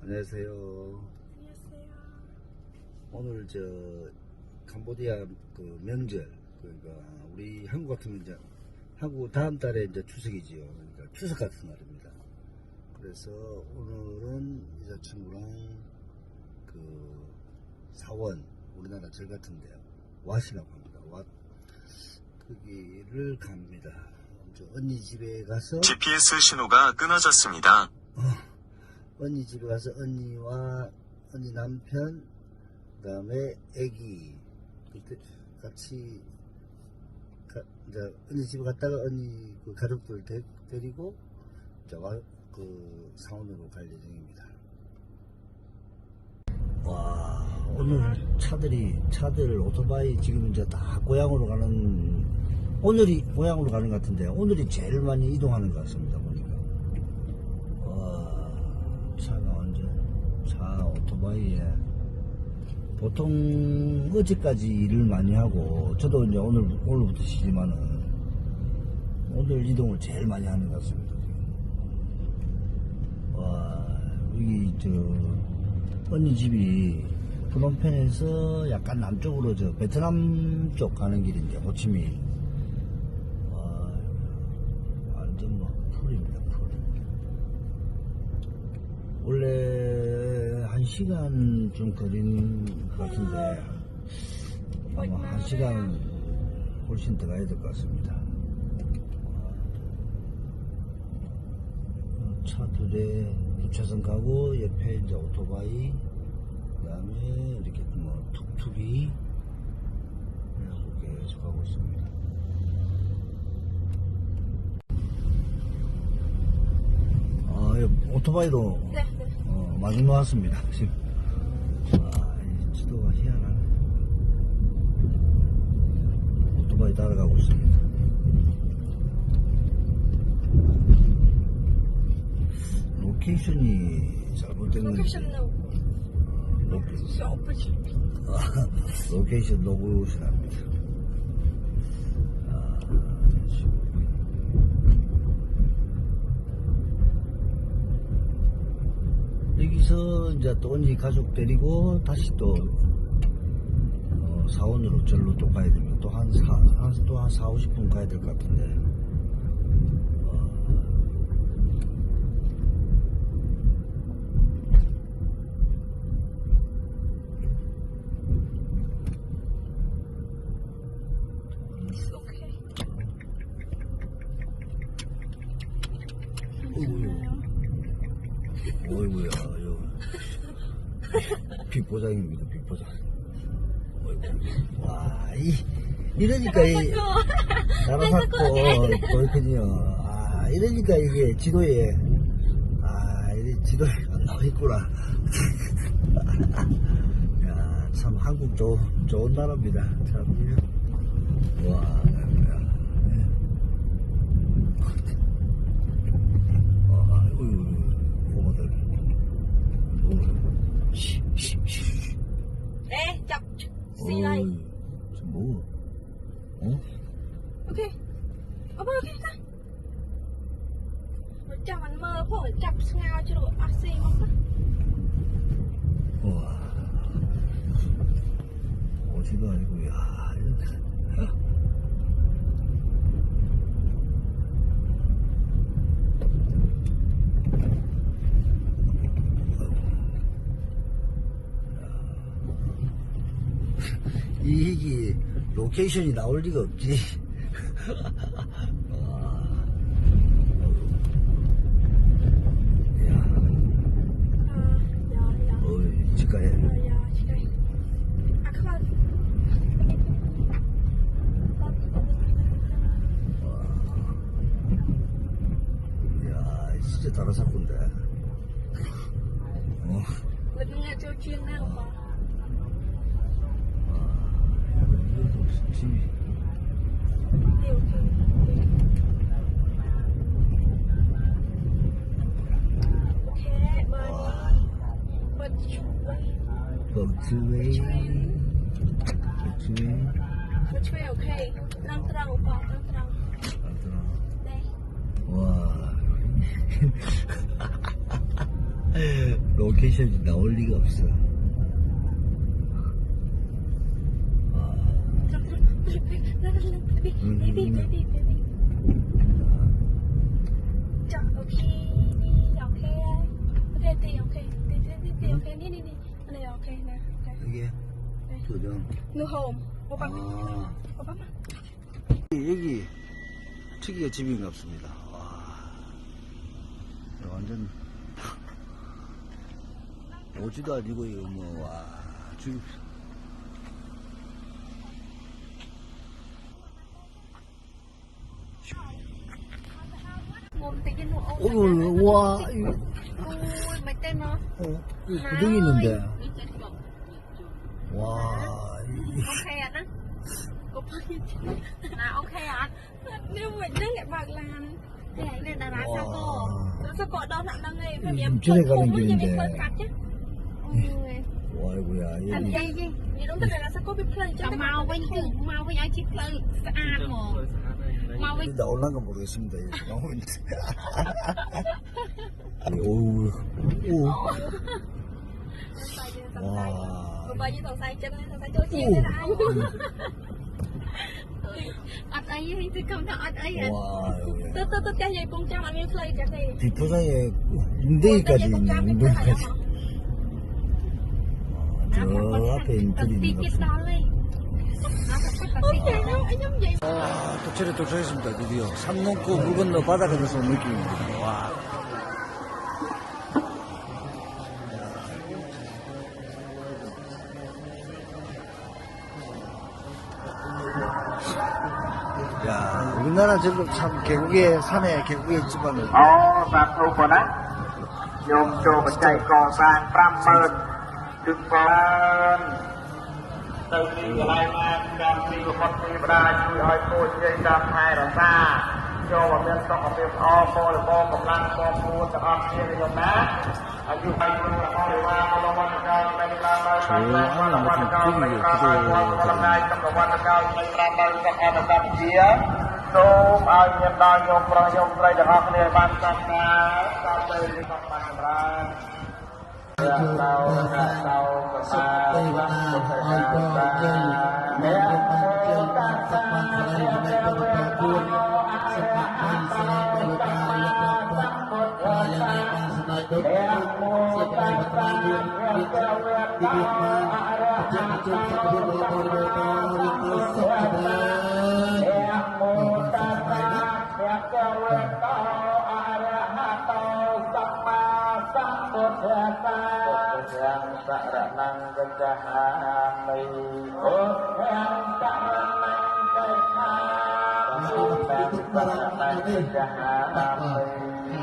안녕하세요. 안녕하세요. 오늘 캄보디아 그 명절, 그러니까 우리 한국 같으면 이제 한국 다음 달에 이제 추석이지요. 그러니까 추석 같은 날입니다. 그래서 오늘은 여자친구랑 그 사원, 우리나라 절 같은데요. 왓이라고 합니다. 왓. 거기를 갑니다. 저 언니 집에 가서 GPS 신호가 끊어졌습니다. 언니 집에 가서 언니와 언니 남편, 그 다음에 애기, 그때 같이 이제 언니 집에 갔다가 언니 그 가족들 데리고 이제 그 상원으로 갈 예정입니다. 와, 오늘 차들 오토바이 지금 이제 다 고향으로 가는, 오늘이 고향으로 가는 것 같은데 오늘이 제일 많이 이동하는 것 같습니다. 보니까 와, 차가 완전 오토바이에 보통 어제까지 일을 많이 하고, 저도 이제 오늘부터 쉬지만은 오늘 이동을 제일 많이 하는 것 같습니다. 와, 여기 언니 집이 프놈펜에서 약간 남쪽으로 베트남 쪽 가는 길인데, 호치민. 와, 완전 풀입니다, 풀. 원래 1시간 좀 걸리는 것 같은데 아마 1시간 훨씬 더 가야 될 것 같습니다. 차 2대 2차선 가고, 옆에 이제 오토바이, 그 다음에 이렇게 툭툭이 이렇게 계속 가고 있습니다. 오토바이로 네. 마중 나왔습니다. 지금. 이 지도가 희한하네. 오토바이 따라가고 있습니다. 로케이션이 잘못된 건지. Location no. 로케이션 노굿이랍니다. 여기서 이제 또 언니 가족 데리고 다시 또 사원으로 절로 또 가야 됩니다. 또 한 4-50분 가야 될 것 같은데. It's okay. 어이구야, 빅보장입니다, 빅보장. 어이구. 와, 이러니까 나라사코 보이거든요. 이러니까 이게 지도에 안 나와있구나. 야, 참 한국 좋은 나라입니다. 참. 와. Ê, chọc gì đây? 뭐? Ok. Ok. Rồi chọc anh mơ phổ chọc ngao cho đội bác sĩ không á. 와, 어디가 아니고, 야, 이게 로케이션이 나올 리가 없지. 어이, 집가에. 야, 진짜 다라사건데. Mình nghe cho chuyên nào mà. 집이. Điều ok, but 버트웨이. which way okay? Đang trăng opa, đang trăng. Đây. 와. 로케이션이 나올 리가 없어. Trời, ok đi, ok ok đi, ok đi, ok đi, đi, này ok nè, ok. 이게 도전. Ngư hồn, 오빠, 아, 오빠 마. 여기 특이가 집인 것 같습니다. 와, 완전 오지도 아니고 이거 뭐 와, 지금 Ngồi tự nhiên ngồi ôm. 오늘 와 이거 Ôi, mày tên nó. 이거 구덩이 있는데 와 Ok anh á. Ok à, ok anh. Nếu mình đứng lại bạc là cái này là lá sao cô. Lá sao cô đâu thằng đang nghe phải em Chứ này có không làm gì biết vậy? khơi cắt chứ. Ôi. 와이구야 Anh 여기 gì gì? Vậy đúng là sao cô biết khơi chứ. mau với ai chích lên ăn mà mau với 나 올라간 거 모르겠습니다. 여기 나오고 있는데. 오우 오. 와. Cô bay với tàu xay chân tàu xay chỗ chiên thế là anh. ọt ấy thì không thọ ọt ấy 와 여기 Tôi cho dây con trăm anh biết khơi cho thì. 뒷부상에 웅덩이까지 있네 웅덩이까지. 저 앞에 인들이 tí 있는 것 tiếp 같습니다. đó lên Ôi trời ơi, anh giống vậy. 도철에 도착했습니다. 드디어 산 넘고 물 건너 바다 건너서 온 느낌입니다. 와. 야, 우리나라 전국 참 계곡에 산에 계곡에 있지만은 អូសាធុប៉ុណ្ណាញោមចូលបច្ច័យកសាង50000គឺបានទៅទីកន្លែងណាកម្មពីវត្តទេវតាជួយឲ្យគោជ័យតាមថែរក្សាចូលមកមានសុខភាពល្អពលរបរកម្លាំងបងប្អូនទាំងអស់គ្នាញោមណាអាយុបាយគ្រូល្អរិវាបលវត្តកោនៃឡើងហើយបានវត្តកោនៃក្រោយវត្តកោនៃកំវត្តកោនៃ5ដល់សុខអនុកម្មជាសូមឲ្យមានដល់ញោមប្រុសញោមស្រីទាំងអស់គ្នាបានសាស្ត្រាតាមទៅនេះក៏បានចម្រើនព្រះតោព្រះតោសមាធិវៈពុទ្ធសាសនាមេតតាសមាធិវៈពុទ្ធសាសនាពុទ្ធសាសនាពុទ្ធសាសនាពុទ្ធសាសនាសរណង្កច្ឆាមិពុទ្ធังសរណង្កច្ឆាមិពុទ្ធังសរណង្កច្ឆាមិ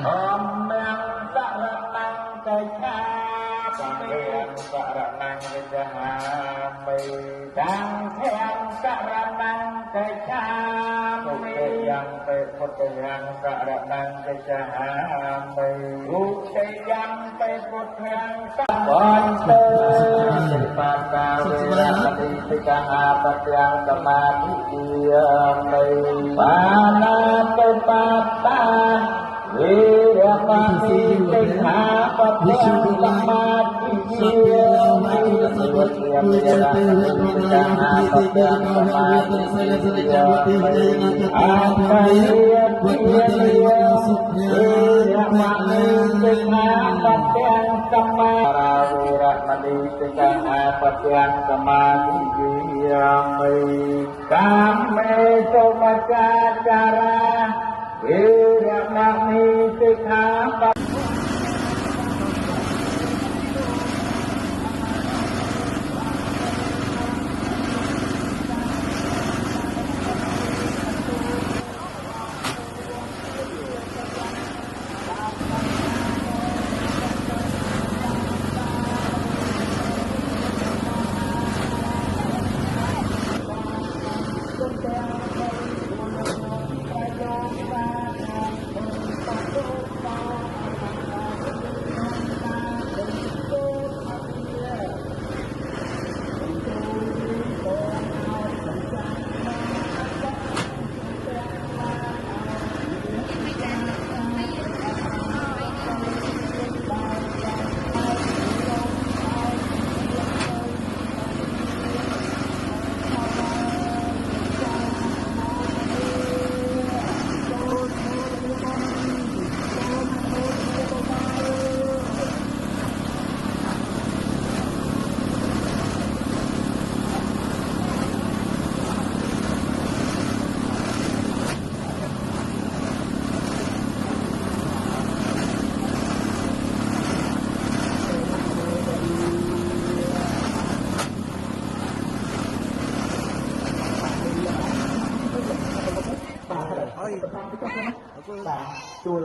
ធម្មังសរណង្កច្ឆាសង្ឃังសរណង្កច្ឆាមិសង្ឃังសរណង្កច្ឆាមិពុទ្ធังពេពុទ្ធังសរណង្កច្ឆាមិពុទ្ធังពេពុទ្ធังวันเตสิปาตาเวรมณีสิกขาปะยังสมาธิยามิปานาติปาตาเวรมณีสิกขาปะยังสมาธิยามิวัฏยามเวรมณีสิกขาปะยังสมาธิยามิอาภัยปิยะเวรมณีสิกขาปะยังสมาเวรมณีสิกขาปะยังสมาธิยามิกามเมสุมัจจาจาราเวรมณีสิกขาปะ បាទជួល